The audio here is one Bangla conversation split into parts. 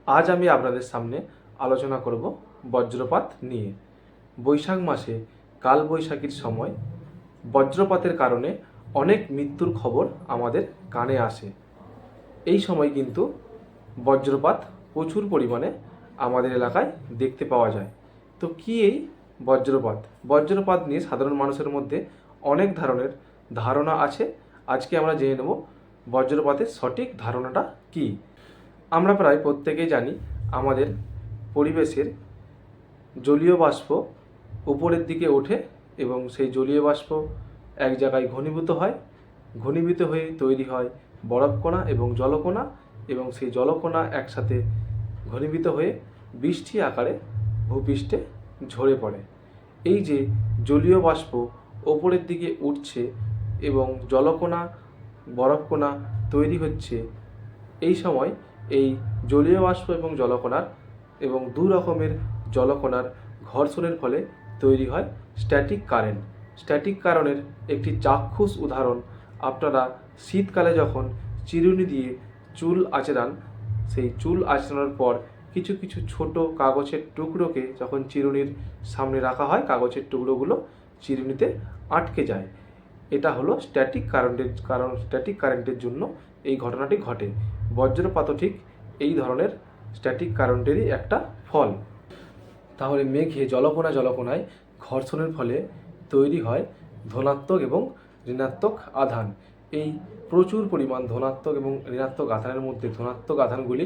আজ আমি আপনাদের সামনে আলোচনা করব বজ্রপাত নিয়ে। বৈশাখ মাসে কালবৈশাখীর সময় বজ্রপাতের কারণে অনেক মৃত্যুর খবর আমাদের কানে আসে। এই সময় কিন্তু বজ্রপাত প্রচুর পরিমাণে আমাদের এলাকায় দেখতে পাওয়া যায়। তো কী এই বজ্রপাত? বজ্রপাত নিয়ে সাধারণ মানুষের মধ্যে অনেক ধরনের ধারণা আছে। আজকে আমরা জেনে নেব বজ্রপাতের সঠিক ধারণাটা কী। আমরা প্রায় প্রত্যেকেই জানি আমাদের পরিবেশের জলীয় বাষ্প উপরের দিকে ওঠে এবং সেই জলীয় বাষ্প এক জায়গায় ঘনীভূত হয়। ঘনীভূত হয়ে তৈরি হয় বরফকণা এবং জলকণা, এবং সেই জলকণা একসাথে ঘনীভূত হয়ে বৃষ্টি আকারে ভূপৃষ্ঠে ঝরে পড়ে। এই যে জলীয় বাষ্প ওপরের দিকে উঠছে এবং জলকণা বরফকণা তৈরি হচ্ছে, এই সময় এই জলীয় বাষ্প এবং জলকণার এবং দু রকমের জলকণার ঘর্ষণের ফলে তৈরি হয় স্ট্যাটিক কারেন্ট। স্ট্যাটিক কারেন্টের একটি চাক্ষুষ উদাহরণ আপনারা শীতকালে যখন চিরুনি দিয়ে চুল আঁচড়ান, সেই চুল আঁচড়ানোর পর কিছু কিছু ছোট কাগজের টুকরোকে যখন চিরুনির সামনে রাখা হয়, কাগজের টুকরোগুলো চিরুনিতে আটকে যায়। এটা হলো স্ট্যাটিক কারেন্টের জন্য এই ঘটনাটি ঘটে। বজ্রপাতও ঠিক এই ধরনের স্ট্যাটিক কারেন্টেরই একটা ফল। তাহলে মেঘে জলকণায় ঘর্ষণের ফলে তৈরি হয় ধনাত্মক এবং ঋণাত্মক আধান। এই প্রচুর পরিমাণ ধনাত্মক এবং ঋণাত্মক আধানের মধ্যে ধনাত্মক আধানগুলি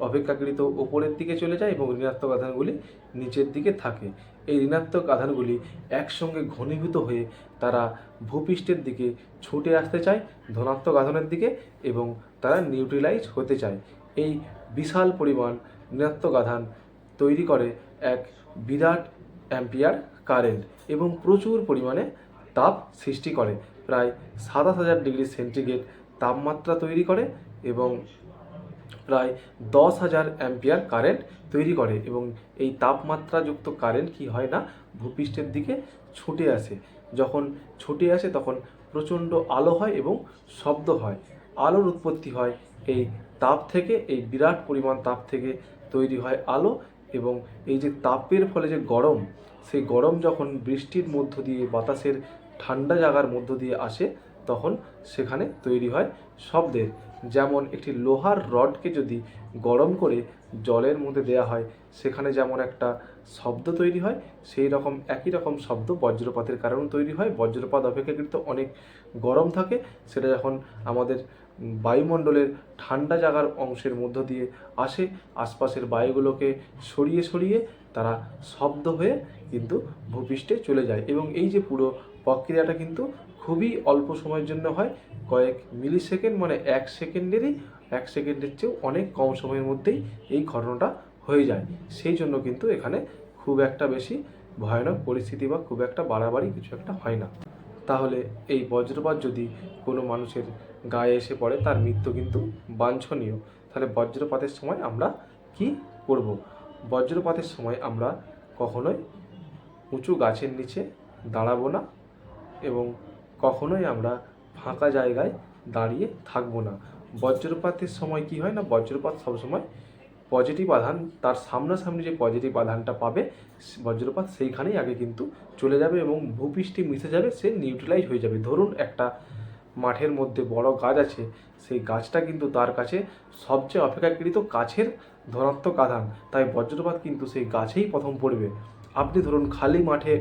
অপেক্ষাকৃত ওপরের দিকে চলে যায় এবং ঋণাত্মক আধানগুলি নিচের দিকে থাকে। এই ঋণাত্মক আধানগুলি একসঙ্গে ঘনীভূত হয়ে তারা ভূপৃষ্ঠের দিকে ছুটে আসতে চায় ধনাত্মক আধানের দিকে, এবং তারা নিউট্রালাইজ হতে চায়। এই বিশাল পরিমাণ ঋণাত্মক আধান তৈরি করে এক বিরাট অ্যাম্পিয়ার কারেন্ট এবং প্রচুর পরিমাণে তাপ সৃষ্টি করে। প্রায় ২৭,০০০ ডিগ্রি সেন্টিগ্রেড তাপমাত্রা তৈরি করে এবং প্রায় ১০,০০০ অ্যাম্পিয়ার কারেন্ট তৈরি করে। এবং এই তাপমাত্রাযুক্ত কারেন্ট কি হয় না, ভূপৃষ্ঠের দিকে ছুটে আসে। যখন ছুটে আসে তখন প্রচণ্ড আলো হয় এবং শব্দ হয়। আলোর উৎপত্তি হয় এই তাপ থেকে, এই বিরাট পরিমাণ তাপ থেকে তৈরি হয় আলো। এবং এই যে তাপের ফলে যে গরম, সেই গরম যখন বৃষ্টির মধ্য দিয়ে বাতাসের ঠান্ডা জায়গার মধ্য দিয়ে আসে, তখন সেখানে তৈরি হয় শব্দের। যেমন একটি লোহার রডকে যদি গরম করে জলের মধ্যে দেওয়া হয়, সেখানে যেমন একটা শব্দ তৈরি হয়, সেই রকম একই রকম শব্দ বজ্রপাতের কারণে তৈরি হয়। বজ্রপাত অপেক্ষাকৃত অনেক গরম থাকে, সেটা যখন আমাদের বায়ুমণ্ডলের ঠান্ডা জায়গার অংশের মধ্য দিয়ে আসে, আশপাশের বায়ুগুলোকে সরিয়ে সরিয়ে তারা শব্দ হয়ে কিন্তু ভূপৃষ্ঠে চলে যায়। এবং এই যে পুরো প্রক্রিয়াটা কিন্তু খুবই অল্প সময়ের জন্য হয়, কয়েক মিলি সেকেন্ড, মানে এক সেকেন্ডের চেয়েও অনেক কম সময়ের মধ্যেই এই ঘটনাটা হয়ে যায়। সেই জন্য কিন্তু এখানে খুব একটা বেশি ভয়ানক পরিস্থিতি বা খুব একটা বাড়াবাড়ি কিছু একটা হয় না। তাহলে এই বজ্রপাত যদি কোনো মানুষের গায়ে এসে পড়ে, তার মৃত্যু কিন্তু বাঞ্ছনীয়। তাহলে বজ্রপাতের সময় আমরা কি করব? বজ্রপাতের সময় আমরা কখনোই উঁচু গাছের নিচে দাঁড়াবো না এবং কখনোই আমরা ফাঁকা জায়গায় দাঁড়িয়ে থাকবো না। বজ্রপাতের সময় কি হয় না, বজ্রপাত সবসময় পজিটিভ আধান, তার সামনাসামনি যে পজিটিভ আধানটা পাবে বজ্রপাত, সেইখানেই আগে কিন্তু চলে যাবে এবং ভূপৃষ্ঠে মিশে যাবে, সে নিউট্রালাইজ হয়ে যাবে। ধরুন একটা মাঠের মধ্যে বড় গাছ আছে, সেই গাছটা কিন্তু তার কাছে সবচেয়ে অপেক্ষাকৃত কাছের ধনাত্মক আধান, তাই বজ্রপাত কিন্তু সেই গাছেই প্রথম পড়বে। আপনি ধরুন খালি মাঠে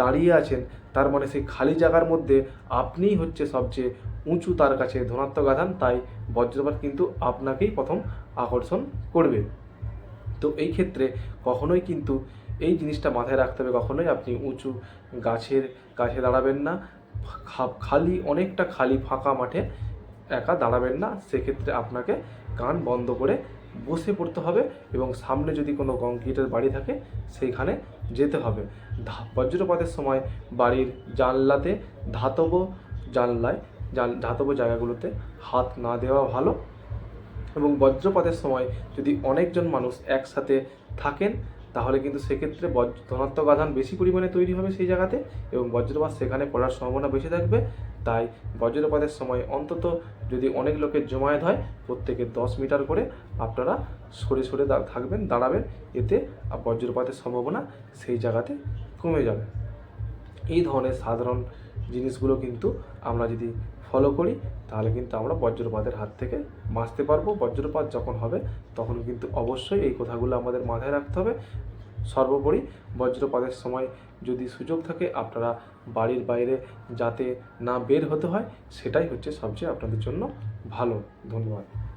দাঁড়িয়ে আছেন, তার মানে সেই খালি জায়গার মধ্যে আপনিই হচ্ছে সবচেয়ে উঁচু তার কাছে ধনাত্মক আধান, তাই বজ্রপাত কিন্তু আপনাকেই প্রথম আকর্ষণ করবে। তো এই ক্ষেত্রে কখনোই কিন্তু এই জিনিসটা মাথায় রাখতে হবে, কখনোই আপনি উঁচু গাছের কাছে দাঁড়াবেন না, অনেকটা খালি ফাঁকা মাঠে একা দাঁড়াবেন না। সেক্ষেত্রে আপনাকে কান বন্ধ করে বসে পড়তে হবে এবং সামনে যদি কোনো কংক্রিটের বাড়ি থাকে সেইখানে যেতে হবে। বজ্রপাতের সময় বাড়ির জানলাতে ধাতব জায়গাগুলোতে হাত না দেওয়া ভালো। এবং বজ্রপাতের সময় যদি অনেকজন মানুষ একসাথে থাকেন, তাহলে কিন্তু সেক্ষেত্রে ধনাত্মক আধান বেশি পরিমাণে তৈরি হবে সেই জায়গাতে এবং বজ্রপাত সেখানে পড়ার সম্ভাবনা বেশি থাকবে। তাই বজ্রপাতের সময় অন্তত যদি অনেক লোকের জমায়েত হয়, প্রত্যেকে 10 মিটার করে আপনারা সরে সরে থাকবেন, দাঁড়াবেন। এতে বজ্রপাতের সম্ভাবনা সেই জায়গাতে কমে যাবে। এই ধরনের সাধারণ জিনিসগুলো কিন্তু আমরা যদি ফলো করি, তাহলে কিন্তু আমরা বজ্রপাতের হাত থেকে বাঁচতে পারবো। বজ্রপাত যখন হবে তখন কিন্তু অবশ্যই এই কথাগুলো আমাদের মাথায় রাখতে হবে। সর্বোপরি বজ্রপাতের সময় যদি সুযোগ থাকে আপনারা বাড়ির বাইরে যাতে না বের হতে হয়, সেটাই হচ্ছে সবচেয়ে আপনাদের জন্য ভালো। ধন্যবাদ।